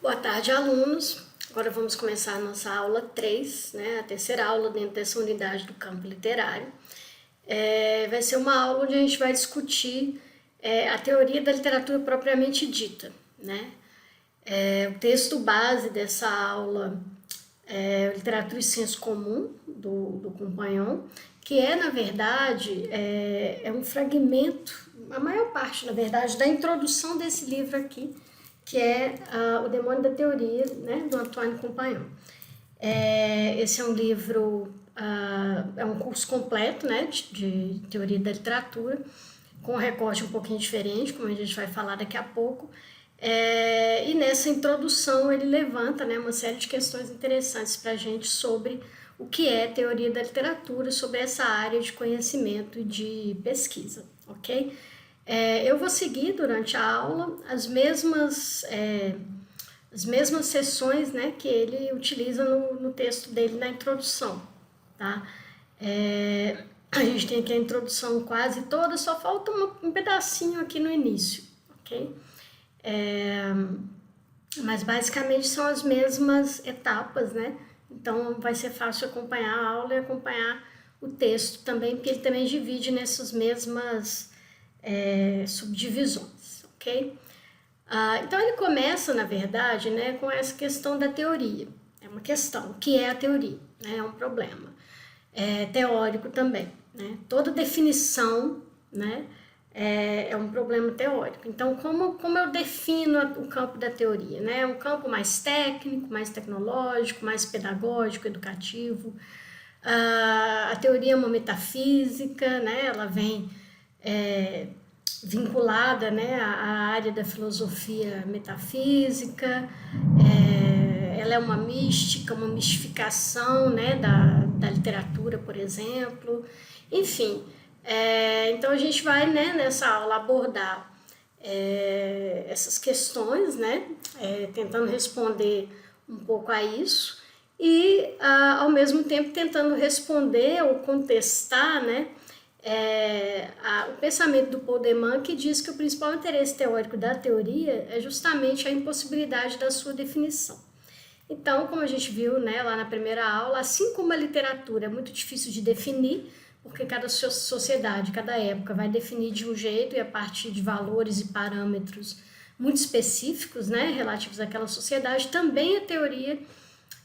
Boa tarde, alunos. Agora vamos começar a nossa aula 3, né? A terceira aula dentro dessa unidade do campo literário. Vai ser uma aula onde a gente vai discutir a teoria da literatura propriamente dita, né? O texto base dessa aula é Literatura e Senso Comum, do Compagnon, que na verdade, é um fragmento, a maior parte, na verdade, da introdução desse livro aqui, que é O Demônio da Teoria, né, do Antoine Compagnon. Esse é um livro, é um curso completo, né, de teoria da literatura, com um recorte um pouquinho diferente, como a gente vai falar daqui a pouco. E nessa introdução ele levanta, né, uma série de questões interessantes para a gente sobre o que é teoria da literatura, sobre essa área de conhecimento e de pesquisa, ok? Eu vou seguir durante a aula as mesmas sessões, né, que ele utiliza no texto dele na introdução, tá? A gente tem aqui a introdução quase toda, só falta um pedacinho aqui no início, ok? Mas basicamente são as mesmas etapas, né? Então vai ser fácil acompanhar a aula e acompanhar o texto também, porque ele também divide nessas mesmas subdivisões, ok? Então ele começa, na verdade, né, com essa questão da teoria. É uma questão, o que é a teoria? Né? É um problema teórico também, né? Toda definição, né, é um problema teórico. Então, como eu defino o campo da teoria? Né? É um campo mais técnico, mais tecnológico, mais pedagógico, educativo. A teoria é uma metafísica, né? Ela vem vinculada, né, à área da filosofia metafísica. Ela é uma mística, uma mistificação, né, da literatura, por exemplo. Enfim, então a gente vai, né, nessa aula abordar essas questões, né, tentando responder um pouco a isso e, ao mesmo tempo, tentando responder ou contestar, né, o pensamento do Paul Deman, que diz que o principal interesse teórico da teoria é justamente a impossibilidade da sua definição. Então, como a gente viu, né, lá na primeira aula, assim como a literatura é muito difícil de definir, porque cada sociedade, cada época vai definir de um jeito e a partir de valores e parâmetros muito específicos, né, relativos àquela sociedade, também a teoria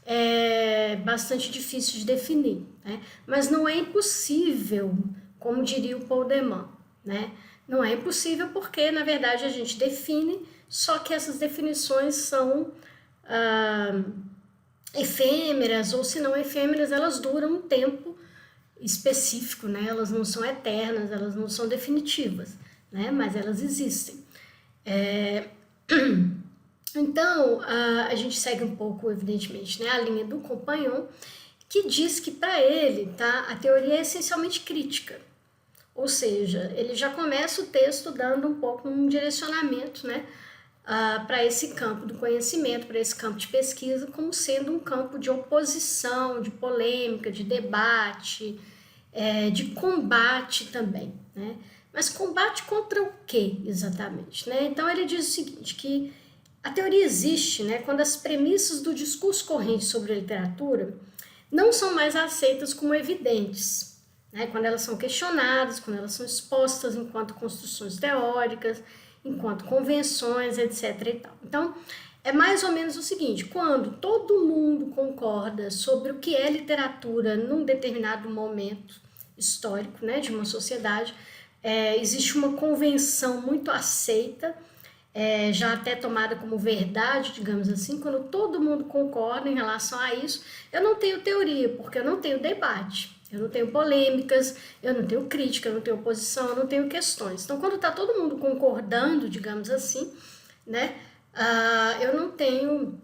é bastante difícil de definir, né? Mas não é impossível, como diria o Paul Deman, né? Não é impossível porque, na verdade, a gente define, só que essas definições são efêmeras, ou se não efêmeras, elas duram um tempo específico, né? Elas não são eternas, elas não são definitivas, né? Mas elas existem. Então, a gente segue um pouco, evidentemente, né, a linha do Compagnon, que diz que, para ele, tá, a teoria é essencialmente crítica. Ou seja, ele já começa o texto dando um pouco um direcionamento, né, para esse campo do conhecimento, para esse campo de pesquisa, como sendo um campo de oposição, de polêmica, de debate, de combate também, né? Mas combate contra o quê, exatamente? Né? Então, ele diz o seguinte, que a teoria existe, né, quando as premissas do discurso corrente sobre a literatura não são mais aceitas como evidentes, né, quando elas são questionadas, quando elas são expostas enquanto construções teóricas, enquanto convenções, etc. e tal. Então, é mais ou menos o seguinte, quando todo mundo concorda sobre o que é literatura num determinado momento histórico, né, de uma sociedade, existe uma convenção muito aceita, já até tomada como verdade, digamos assim, quando todo mundo concorda em relação a isso, eu não tenho teoria, porque eu não tenho debate, eu não tenho polêmicas, eu não tenho crítica, eu não tenho oposição, eu não tenho questões. Então, quando está todo mundo concordando, digamos assim, né, eu não tenho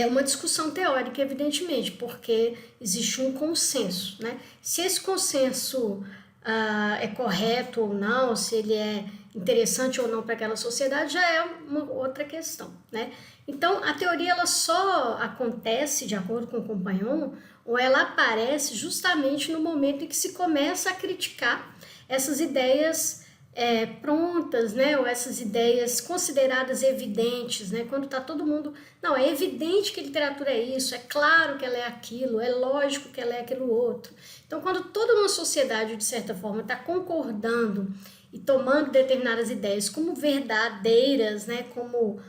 uma discussão teórica, evidentemente, porque existe um consenso, né? Se esse consenso é correto ou não, se ele é interessante ou não para aquela sociedade, já é uma outra questão, né? Então, a teoria ela só acontece, de acordo com o Compagnon, ou ela aparece justamente no momento em que se começa a criticar essas ideias prontas, né, ou essas ideias consideradas evidentes, né, quando está todo mundo, não, é evidente que literatura é isso, é claro que ela é aquilo, é lógico que ela é aquilo outro. Então, quando toda uma sociedade, de certa forma, está concordando e tomando determinadas ideias como verdadeiras, né, como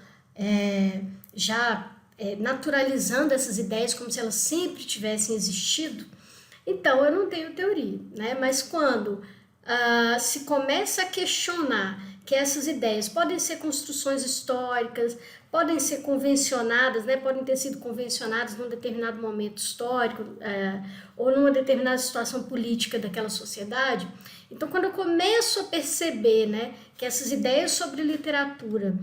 naturalizando essas ideias como se elas sempre tivessem existido, então eu não tenho teoria, né, mas quando se começa a questionar que essas ideias podem ser construções históricas, podem ser convencionadas, né, podem ter sido convencionadas num determinado momento histórico ou numa determinada situação política daquela sociedade. Então, quando eu começo a perceber, né, que essas ideias sobre literatura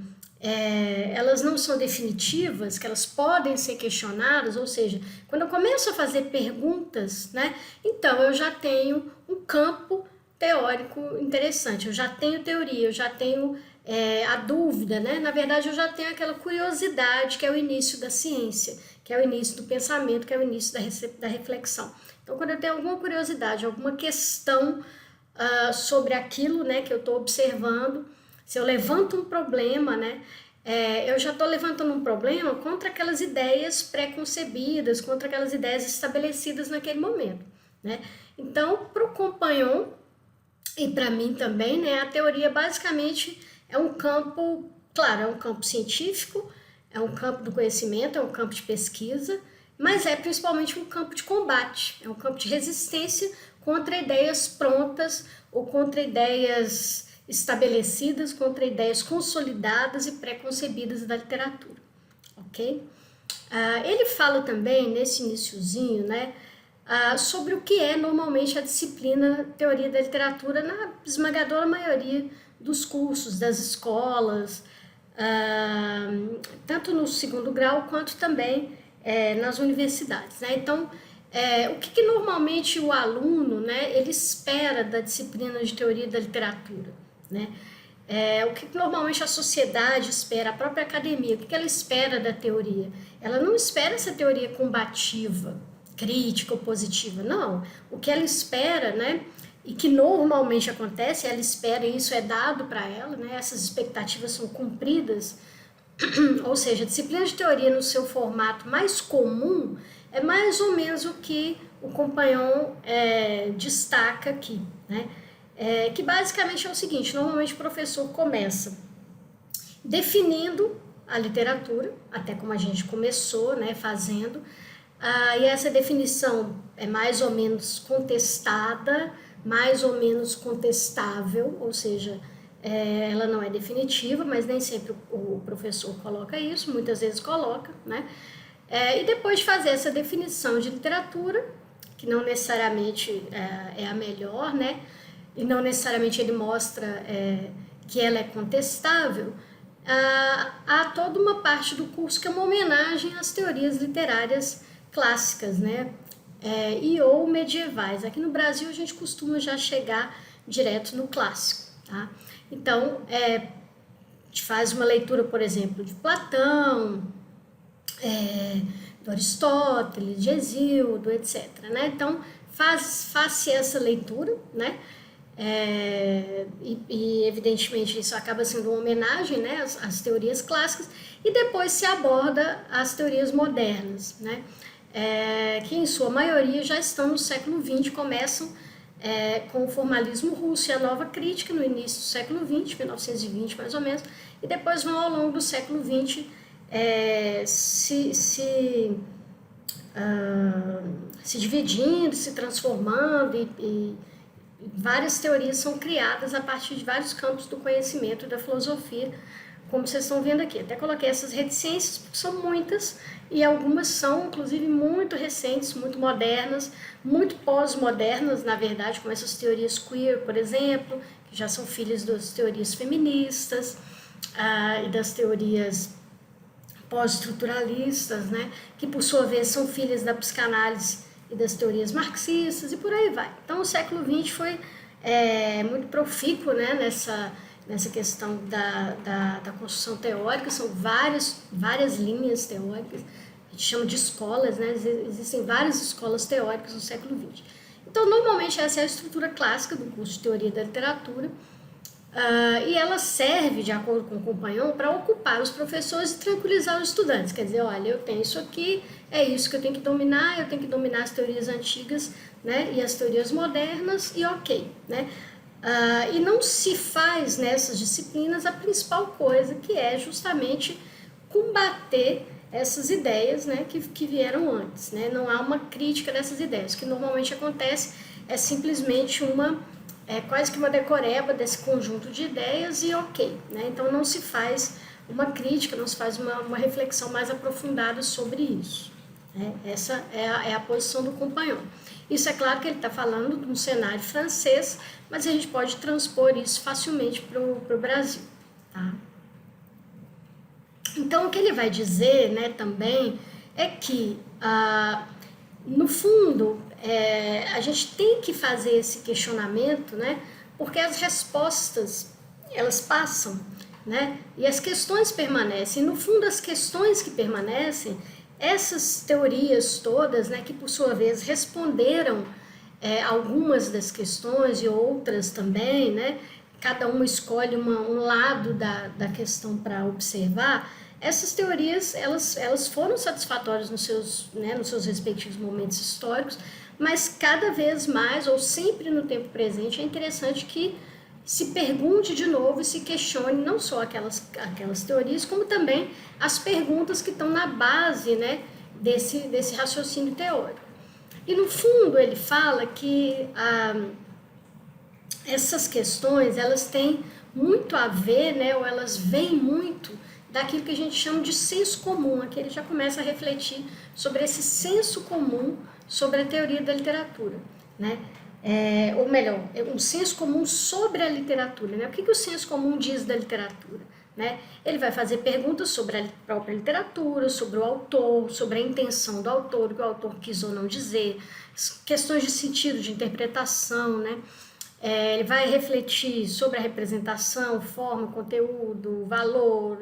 elas não são definitivas, que elas podem ser questionadas, ou seja, quando eu começo a fazer perguntas, né, então eu já tenho um campo teórico interessante, eu já tenho teoria, eu já tenho a dúvida, né? Na verdade, eu já tenho aquela curiosidade que é o início da ciência, que é o início do pensamento, que é o início da reflexão. Então, quando eu tenho alguma curiosidade, alguma questão sobre aquilo, né, que eu estou observando, se eu levanto um problema, né, eu já estou levantando um problema contra aquelas ideias pré-concebidas, contra aquelas ideias estabelecidas naquele momento, né? Então, para o Compagnon, e para mim também, né, a teoria basicamente é um campo, claro, é um campo científico, é um campo do conhecimento, é um campo de pesquisa, mas é principalmente um campo de combate, é um campo de resistência contra ideias prontas ou contra ideias estabelecidas, contra ideias consolidadas e pré-concebidas da literatura, ok? Ele fala também, nesse iniciozinho, né, sobre o que é normalmente a disciplina Teoria da Literatura na esmagadora maioria dos cursos, das escolas, tanto no segundo grau quanto também nas universidades, né? Então, o que normalmente o aluno, né, ele espera da disciplina de Teoria da Literatura, né? O que normalmente a sociedade espera, a própria academia, o que ela espera da teoria? Ela não espera essa teoria combativa, crítica ou positiva, não. O que ela espera, né, e que normalmente acontece, ela espera e isso é dado para ela, né, essas expectativas são cumpridas, ou seja, a disciplina de teoria no seu formato mais comum é mais ou menos o que o Compagnon destaca aqui, né? Que basicamente é o seguinte, normalmente o professor começa definindo a literatura, até como a gente começou, né, fazendo, e essa definição é mais ou menos contestada, mais ou menos contestável, ou seja, ela não é definitiva, mas nem sempre o professor coloca isso, muitas vezes coloca, né? E depois de fazer essa definição de literatura, que não necessariamente é a melhor, né? E não necessariamente ele mostra que ela é contestável, há toda uma parte do curso que é uma homenagem às teorias literárias clássicas, né? E ou medievais. Aqui no Brasil a gente costuma já chegar direto no clássico, tá? Então, a gente faz uma leitura, por exemplo, de Platão, do Aristóteles, de Hesíodo, etc., né? Então, faz-se essa leitura, né? E evidentemente isso acaba sendo uma homenagem, né, às teorias clássicas, e depois se aborda as teorias modernas, né, que em sua maioria já estão no século XX, começam com o formalismo russo e a nova crítica no início do século XX, 1920 mais ou menos, e depois vão ao longo do século XX se dividindo, se transformando e várias teorias são criadas a partir de vários campos do conhecimento e da filosofia, como vocês estão vendo aqui. Até coloquei essas reticências, porque são muitas, e algumas são, inclusive, muito recentes, muito modernas, muito pós-modernas, na verdade, como essas teorias queer, por exemplo, que já são filhas das teorias feministas e das teorias pós-estruturalistas, né, que, por sua vez, são filhas da psicanálise e das teorias marxistas e por aí vai. Então o século XX foi muito profícuo, né, nessa questão da construção teórica, são várias linhas teóricas, a gente chama de escolas, né, existem várias escolas teóricas no século XX. Então normalmente essa é a estrutura clássica do curso de Teoria da Literatura, E ela serve, de acordo com o Compagnon, para ocupar os professores e tranquilizar os estudantes. Quer dizer, olha, eu tenho isso aqui, é isso que eu tenho que dominar, eu tenho que dominar as teorias antigas, né, e as teorias modernas, e ok, né? E não se faz nessas disciplinas a principal coisa, que é justamente combater essas ideias, né, que vieram antes, né? Não há uma crítica dessas ideias. O que normalmente acontece é simplesmente quase que uma decoreba desse conjunto de ideias e ok, né? Então não se faz uma crítica, não se faz uma reflexão mais aprofundada sobre isso, né? Essa é a posição do Compagnon. Isso é claro que ele está falando de um cenário francês, mas a gente pode transpor isso facilmente para o Brasil, tá? Então, o que ele vai dizer, né, também é que, no fundo, a gente tem que fazer esse questionamento, né, porque as respostas, elas passam, né, e as questões permanecem. No fundo, as questões que permanecem, essas teorias todas, né, que por sua vez responderam algumas das questões e outras também, né, cada uma escolhe um lado da questão para observar. Essas teorias, elas foram satisfatórias nos seus respectivos momentos históricos, mas cada vez mais, ou sempre no tempo presente, é interessante que se pergunte de novo e se questione não só aquelas teorias, como também as perguntas que estão na base, né, desse raciocínio teórico. E no fundo ele fala que essas questões, elas têm muito a ver, né, ou elas vêm muito daquilo que a gente chama de senso comum. Aqui ele já começa a refletir sobre esse senso comum sobre a teoria da literatura, né? Ou melhor, um senso comum sobre a literatura, né? O que o senso comum diz da literatura, né? Ele vai fazer perguntas sobre a própria literatura, sobre o autor, sobre a intenção do autor, o que o autor quis ou não dizer, questões de sentido, de interpretação, né? Ele vai refletir sobre a representação, forma, conteúdo, valor,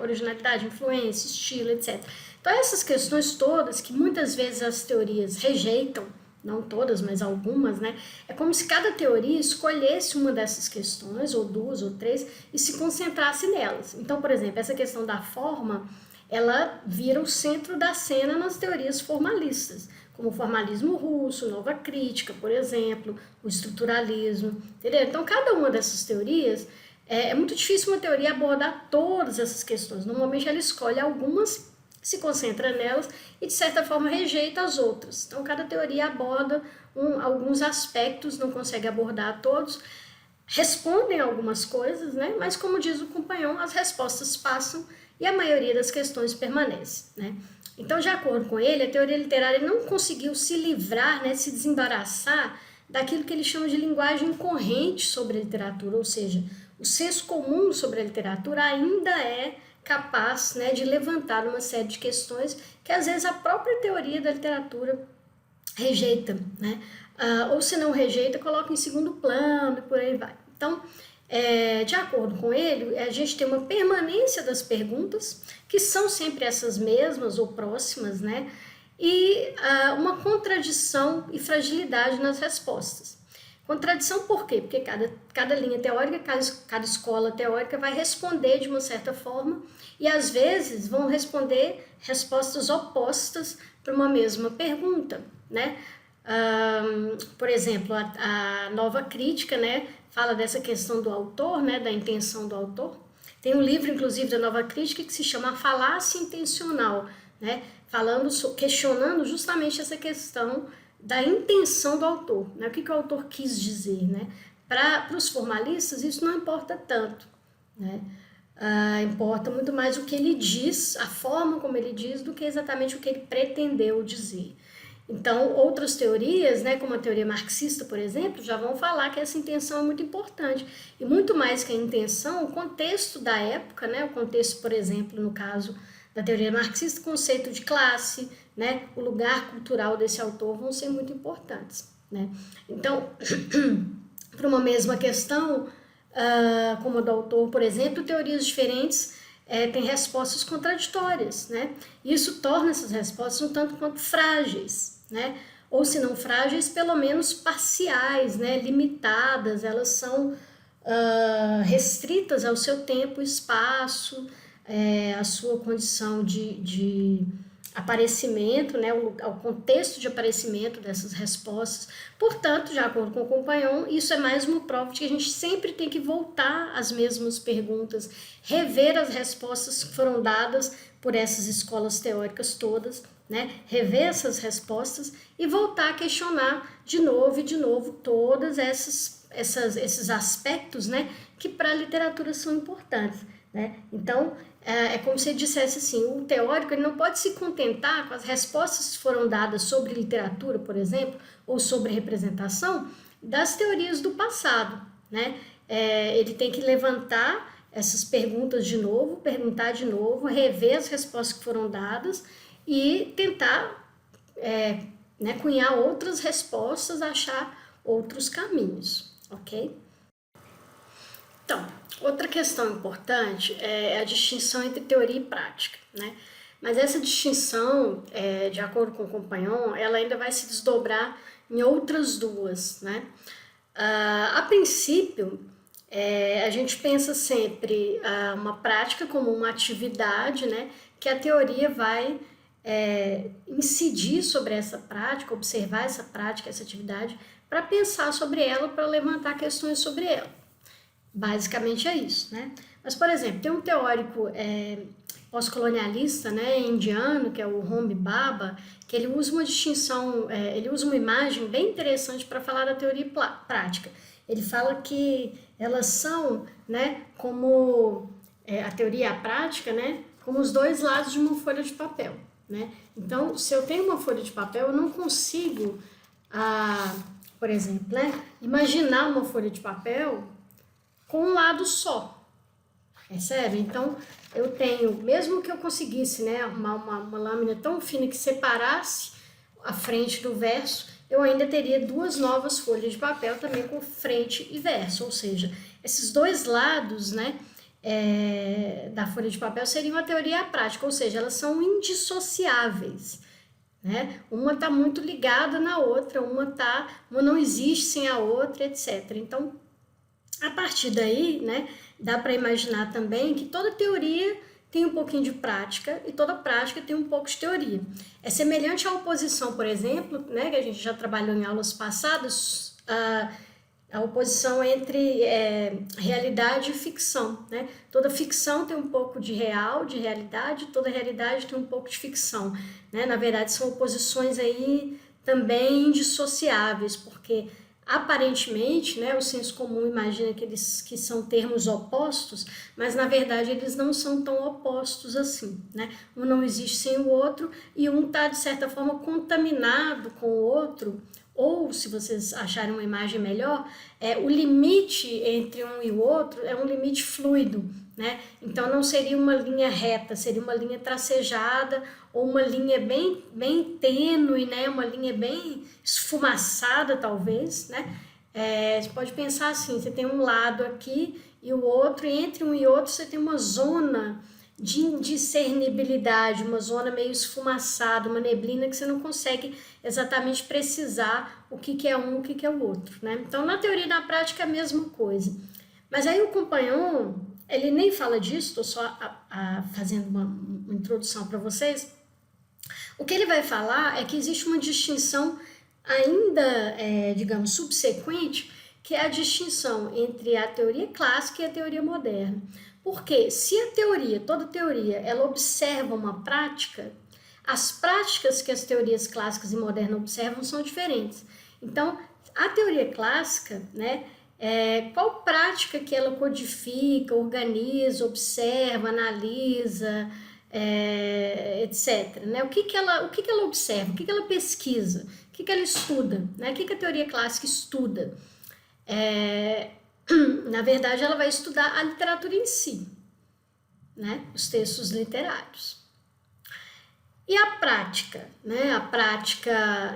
originalidade, influência, estilo, etc. Então, essas questões todas que muitas vezes as teorias rejeitam, não todas, mas algumas, né? É como se cada teoria escolhesse uma dessas questões, ou duas, ou três, e se concentrasse nelas. Então, por exemplo, essa questão da forma, ela vira o centro da cena nas teorias formalistas, como o formalismo russo, nova crítica, por exemplo, o estruturalismo, entendeu? Então, cada uma dessas teorias, é muito difícil uma teoria abordar todas essas questões. Normalmente, ela escolhe algumas, se concentra nelas e, de certa forma, rejeita as outras. Então, cada teoria aborda alguns aspectos, não consegue abordar todos, respondem algumas coisas, né? Mas, como diz o Compagnon, as respostas passam e a maioria das questões permanece, né? Então, de acordo com ele, a teoria literária não conseguiu se livrar, né, se desembaraçar daquilo que ele chama de linguagem corrente sobre a literatura, ou seja, o senso comum sobre a literatura ainda é capaz, né, de levantar uma série de questões que às vezes a própria teoria da literatura rejeita, né? Ou se não rejeita, coloca em segundo plano e por aí vai. Então, de acordo com ele, a gente tem uma permanência das perguntas, que são sempre essas mesmas ou próximas, né? E uma contradição e fragilidade nas respostas. Contradição por quê? Porque cada linha teórica, cada escola teórica vai responder de uma certa forma e às vezes vão responder respostas opostas para uma mesma pergunta, né? Por exemplo, a nova crítica, né, fala dessa questão do autor, né, da intenção do autor. Tem um livro, inclusive, da nova crítica que se chama A Falácia Intencional, né, questionando justamente essa questão da intenção do autor, né, o que o autor quis dizer, né. Para os formalistas, isso não importa tanto, né. Importa muito mais o que ele diz, a forma como ele diz, do que exatamente o que ele pretendeu dizer. Então, outras teorias, né, como a teoria marxista, por exemplo, já vão falar que essa intenção é muito importante. E muito mais que a intenção, o contexto da época, né, o contexto, por exemplo, no caso da teoria marxista, o conceito de classe, né, o lugar cultural desse autor vão ser muito importantes, né. Então, para uma mesma questão, como a do autor, por exemplo, teorias diferentes têm respostas contraditórias, né. Isso torna essas respostas um tanto quanto frágeis, né? Ou se não frágeis, pelo menos parciais, né? Limitadas, elas são restritas ao seu tempo, espaço, a sua condição de aparecimento, né, ao contexto de aparecimento dessas respostas. Portanto, de acordo com o Compagnon, isso é mais uma prova de que a gente sempre tem que voltar às mesmas perguntas, rever as respostas que foram dadas por essas escolas teóricas todas, né, rever essas respostas e voltar a questionar de novo e de novo todas esses aspectos, né, que para a literatura são importantes, né? Então, é como se ele dissesse assim, o teórico ele não pode se contentar com as respostas que foram dadas sobre literatura, por exemplo, ou sobre representação, das teorias do passado, né? Ele tem que levantar essas perguntas de novo, perguntar de novo, rever as respostas que foram dadas e tentar né, cunhar outras respostas, achar outros caminhos, ok? Então, outra questão importante é a distinção entre teoria e prática, né? Mas essa distinção, de acordo com o Compagnon, ela ainda vai se desdobrar em outras duas, né? A princípio, a gente pensa sempre uma prática como uma atividade, né? Que a teoria vai incidir sobre essa prática, observar essa prática, essa atividade, para pensar sobre ela, para levantar questões sobre ela. Basicamente é isso, né? Mas, por exemplo, tem um teórico pós-colonialista, né, indiano, que é o Homi Bhabha, que ele usa uma distinção, ele usa uma imagem bem interessante para falar da teoria e prática. Ele fala que elas são, né, como a teoria e a prática, né, como os dois lados de uma folha de papel, né? Então, se eu tenho uma folha de papel, eu não consigo, por exemplo, né, imaginar uma folha de papel com um lado só, percebe? Então, eu tenho, mesmo que eu conseguisse, né, arrumar uma lâmina tão fina que separasse a frente do verso, eu ainda teria duas novas folhas de papel também com frente e verso, ou seja, esses dois lados, né, da folha de papel seriam a teoria e a prática, ou seja, elas são indissociáveis, né? Uma está muito ligada na outra, uma não existe sem a outra, etc. Então, a partir daí, né, dá para imaginar também que toda teoria tem um pouquinho de prática e toda prática tem um pouco de teoria. É semelhante à oposição, por exemplo, né, que a gente já trabalhou em aulas passadas, a oposição entre realidade e ficção, né? Toda ficção tem um pouco de real, de realidade, toda realidade tem um pouco de ficção, né? Na verdade, são oposições aí também indissociáveis, porque aparentemente, né, o senso comum imagina que são termos opostos, mas na verdade eles não são tão opostos assim, né? Um não existe sem o outro e um está, de certa forma, contaminado com o outro, ou, se vocês acharem uma imagem melhor, o limite entre um e o outro é um limite fluido, né? Então não seria uma linha reta, seria uma linha tracejada ou uma linha bem, bem tênue, né? Uma linha bem esfumaçada, talvez, né? Você pode pensar assim, você tem um lado aqui e o outro, e entre um e outro você tem uma zona de indiscernibilidade, uma zona meio esfumaçada, uma neblina que você não consegue exatamente precisar o que é um, o que é o outro, né? Então, na teoria e na prática é a mesma coisa. Mas aí o Compagnon, ele nem fala disso, estou só fazendo uma introdução para vocês. O que ele vai falar é que existe uma distinção ainda, digamos, subsequente, que é a distinção entre a teoria clássica e a teoria moderna. Porque se a teoria, toda teoria, ela observa uma prática, as práticas que as teorias clássicas e modernas observam são diferentes. Então, a teoria clássica, né, qual prática que ela codifica, organiza, observa, analisa, etc. Né? O que ela observa, o que ela pesquisa, o que ela estuda, né? O que a teoria clássica estuda? Na verdade, ela vai estudar a literatura em si, né? Os textos literários. E a prática, né? A prática,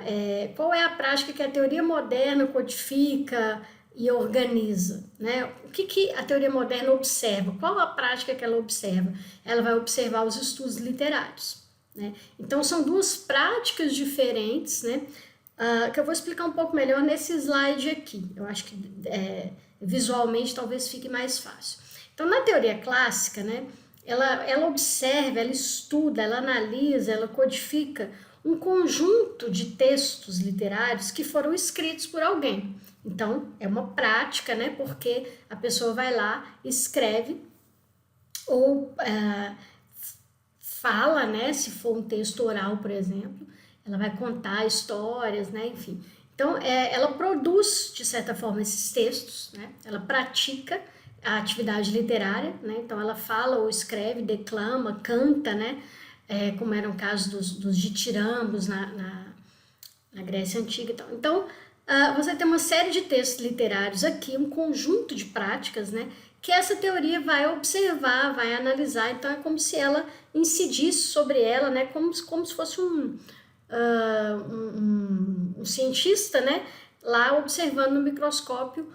qual é a prática que a teoria moderna codifica e organiza, né? O que a teoria moderna observa? Qual a prática que ela observa? Ela vai observar os estudos literários, né? Então, são duas práticas diferentes, né? Que eu vou explicar um pouco melhor nesse slide aqui. Eu acho que visualmente talvez fique mais fácil. Então, na teoria clássica, né, ela observa, ela estuda, ela analisa, ela codifica um conjunto de textos literários que foram escritos por alguém. Então, é uma prática, né, porque a pessoa vai lá, escreve ou fala, né, se for um texto oral, por exemplo, ela vai contar histórias, né, enfim. Então, ela produz, de certa forma, esses textos, né, ela pratica a atividade literária, né, então ela fala ou escreve, declama, canta, né, como eram casos dos ditirambos na Grécia Antiga e tal. Então, você tem uma série de textos literários aqui, um conjunto de práticas, né, que essa teoria vai observar, vai analisar, então é como se ela incidisse sobre ela, né, como se fosse um cientista, né, lá observando no microscópio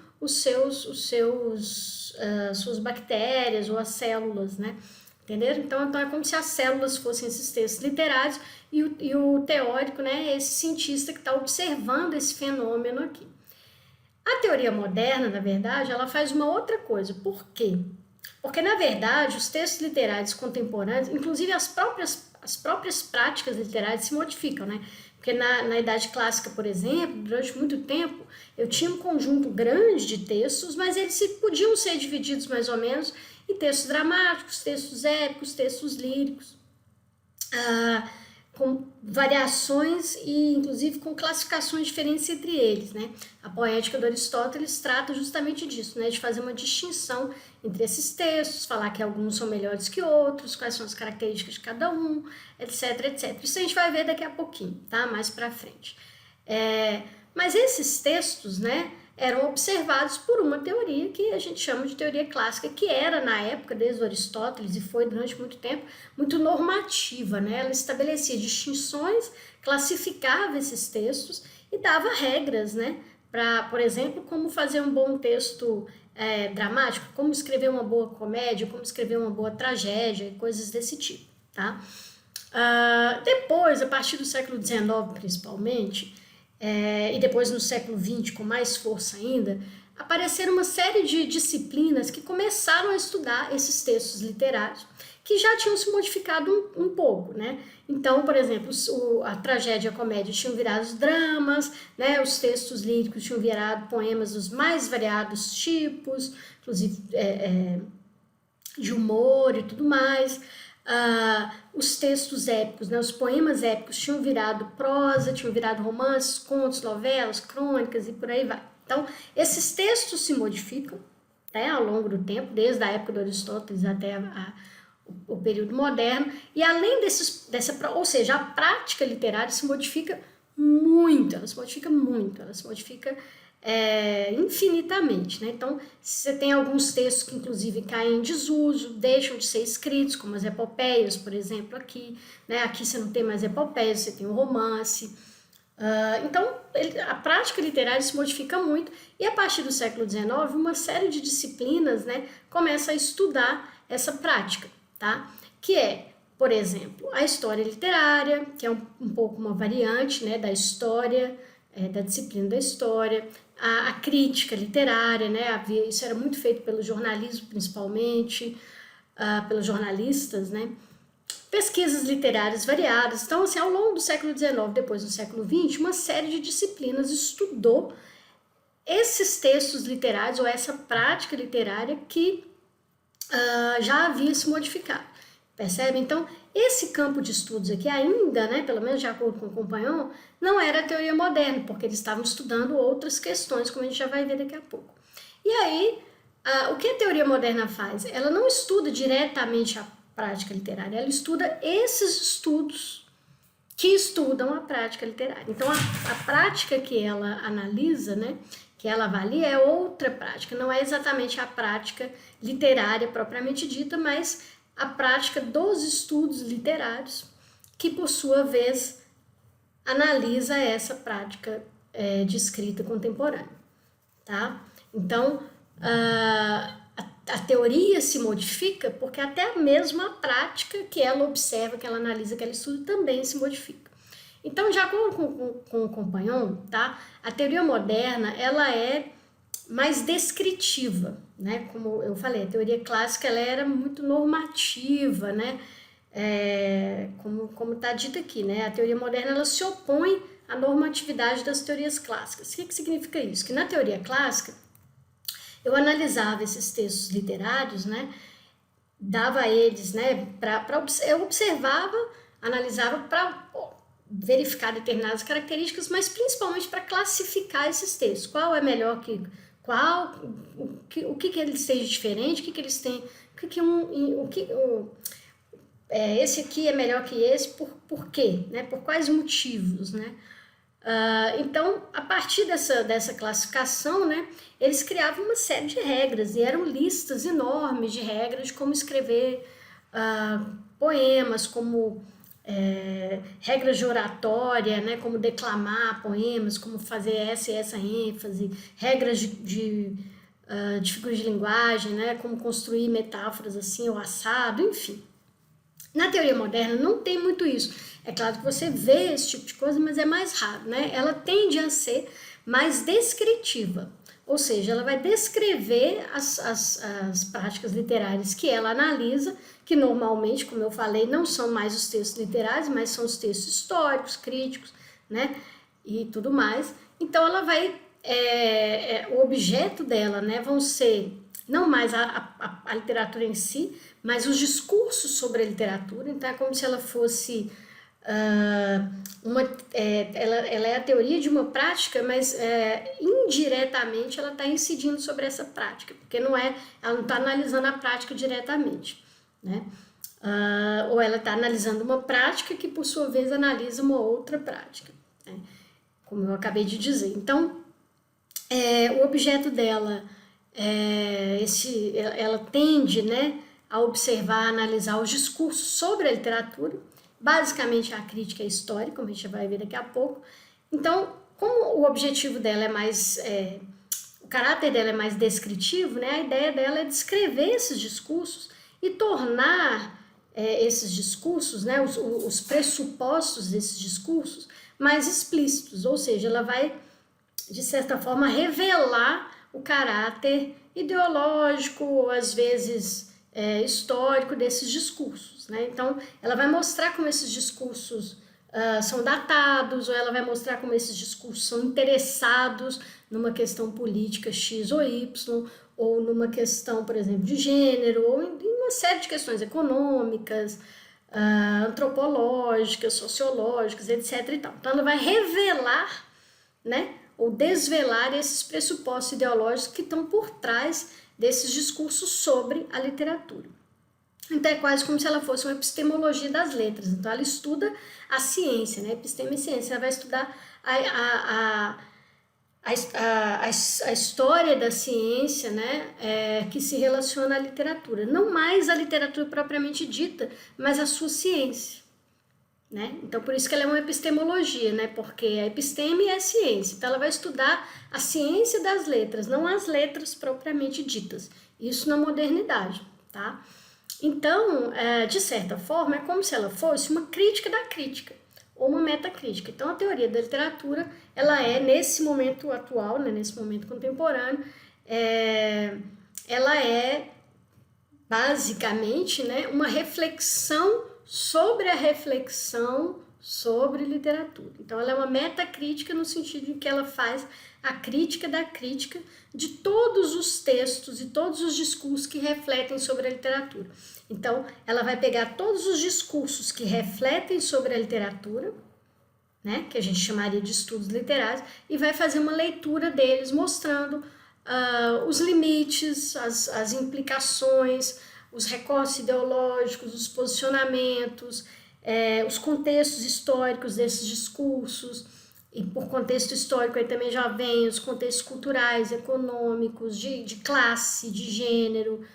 suas bactérias ou as células, né, entenderam? Então é como se as células fossem esses textos literários e o teórico, né, é esse cientista que está observando esse fenômeno aqui. A teoria moderna, na verdade, ela faz uma outra coisa. Por quê? Porque, na verdade, os textos literários contemporâneos, inclusive as próprias práticas literárias se modificam, né? Porque na Idade Clássica, por exemplo, durante muito tempo, eu tinha um conjunto grande de textos, mas eles podiam ser divididos mais ou menos em textos dramáticos, textos épicos, textos líricos, com variações e inclusive com classificações diferentes entre eles, né? A poética do Aristóteles trata justamente disso, né? De fazer uma distinção entre esses textos, falar que alguns são melhores que outros, quais são as características de cada um, etc, etc. Isso a gente vai ver daqui a pouquinho, tá? Mais pra frente. Mas esses textos, né, eram observados por uma teoria que a gente chama de teoria clássica, que era, na época, desde Aristóteles, e foi durante muito tempo, muito normativa, né? Ela estabelecia distinções, classificava esses textos e dava regras, né? Para, por exemplo, como fazer um bom texto dramático, como escrever uma boa comédia, como escrever uma boa tragédia, coisas desse tipo, tá? Depois, a partir do século XIX, principalmente, e depois no século XX com mais força ainda, apareceram uma série de disciplinas que começaram a estudar esses textos literários que já tinham se modificado um pouco, né? Então, por exemplo, a tragédia e a comédia tinham virado os dramas, né? Os textos líricos tinham virado poemas dos mais variados tipos, inclusive de humor e tudo mais. Os textos épicos, né, os poemas épicos tinham virado prosa, tinham virado romances, contos, novelas, crônicas e por aí vai. Então, esses textos se modificam, né, ao longo do tempo, desde a época do Aristóteles até o período moderno, e além ou seja, a prática literária se modifica muito, ela se modifica infinitamente, né? Então, você tem alguns textos que inclusive caem em desuso, deixam de ser escritos, como as epopeias, por exemplo, aqui, né? Aqui você não tem mais epopeias, você tem o romance. Então, a prática literária se modifica muito, e a partir do século XIX, uma série de disciplinas, né, começa a estudar essa prática, tá? Que é, por exemplo, a história literária, que é um pouco uma variante, né, da história, da disciplina da história, a crítica literária, né? Isso era muito feito pelo jornalismo, principalmente, pelos jornalistas, né? Pesquisas literárias variadas. Então, assim, ao longo do século XIX, depois do século XX, uma série de disciplinas estudou esses textos literários ou essa prática literária que já havia se modificado. Percebe? Então, esse campo de estudos aqui ainda, né, pelo menos de acordo com o Compagnon, não era a teoria moderna, porque eles estavam estudando outras questões, como a gente já vai ver daqui a pouco. E aí, o que a teoria moderna faz? Ela não estuda diretamente a prática literária, ela estuda esses estudos que estudam a prática literária. Então, a prática que ela analisa, né, que ela avalia, é outra prática, não é exatamente a prática literária propriamente dita, mas a prática dos estudos literários, que por sua vez analisa essa prática de escrita contemporânea, tá? Então, a teoria se modifica porque até mesmo a prática que ela observa, que ela analisa, que ela estuda, também se modifica. Então, de acordo com o Compagnon, tá? A teoria moderna, ela é mais descritiva, né? Como eu falei, a teoria clássica ela era muito normativa, né? Como está dito aqui, né? A teoria moderna ela se opõe à normatividade das teorias clássicas. O que significa isso? Que na teoria clássica eu analisava esses textos literários, né? Dava a eles, né? Eu observava, analisava para verificar determinadas características, mas principalmente para classificar esses textos. Qual é melhor que qual? O que eles têm de diferente? O que eles têm? Esse aqui é melhor que esse, por quê? Né? Por quais motivos? Né? Então, a partir dessa classificação, né, eles criavam uma série de regras, e eram listas enormes de regras de como escrever poemas, como regras de oratória, né, como declamar poemas, como fazer essa e essa ênfase, regras de figuras de linguagem, né, como construir metáforas assim ou assado, enfim. Na teoria moderna não tem muito isso. É claro que você vê esse tipo de coisa, mas é mais raro, né? Ela tende a ser mais descritiva, ou seja, ela vai descrever as práticas literárias que ela analisa, que normalmente, como eu falei, não são mais os textos literários, mas são os textos históricos, críticos, né? E tudo mais. Então ela vai, o objeto dela, né, vão ser não mais a literatura em si, mas os discursos sobre a literatura. Então é como se ela fosse ela é a teoria de uma prática, mas indiretamente ela está incidindo sobre essa prática, porque ela não está analisando a prática diretamente, né? Ou ela está analisando uma prática que por sua vez analisa uma outra prática, né? Como eu acabei de dizer. Então o objeto dela ela tende, né, a observar, analisar os discursos sobre a literatura, basicamente a crítica histórica, como a gente vai ver daqui a pouco. Então, como o objetivo dela é mais, o caráter dela é mais descritivo, né, a ideia dela é descrever esses discursos e tornar esses discursos, né, os pressupostos desses discursos mais explícitos, ou seja, ela vai, de certa forma, revelar o caráter ideológico, ou às vezes histórico desses discursos, né? Então, ela vai mostrar como esses discursos são datados, ou ela vai mostrar como esses discursos são interessados numa questão política X ou Y, ou numa questão, por exemplo, de gênero, ou em uma série de questões econômicas, antropológicas, sociológicas, etc. E tal. Então, ela vai revelar, né, ou desvelar esses pressupostos ideológicos que estão por trás desses discursos sobre a literatura. Então é quase como se ela fosse uma epistemologia das letras. Então ela estuda a ciência, né? Episteme e ciência. Ela vai estudar a história da ciência, né? Que se relaciona à literatura. Não mais a literatura propriamente dita, mas a sua ciência. Né? Então, por isso que ela é uma epistemologia, né? Porque a episteme é a ciência. Então, ela vai estudar a ciência das letras, não as letras propriamente ditas. Isso na modernidade, tá? Então, de certa forma, é como se ela fosse uma crítica da crítica, ou uma metacrítica. Então, a teoria da literatura, ela é, nesse momento atual, né? Nesse momento contemporâneo, ela é, basicamente, né? Uma reflexão sobre a reflexão sobre literatura. Então, ela é uma metacrítica no sentido de que ela faz a crítica da crítica de todos os textos e todos os discursos que refletem sobre a literatura. Então, ela vai pegar todos os discursos que refletem sobre a literatura, né, que a gente chamaria de estudos literários, e vai fazer uma leitura deles, mostrando os limites, as implicações, os recortes ideológicos, os posicionamentos, os contextos históricos desses discursos, e por contexto histórico aí também já vem os contextos culturais, econômicos, de classe, de gênero,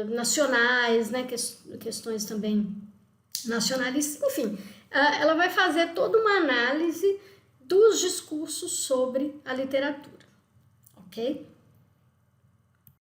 nacionais, né, questões também nacionalistas, enfim, ela vai fazer toda uma análise dos discursos sobre a literatura, ok?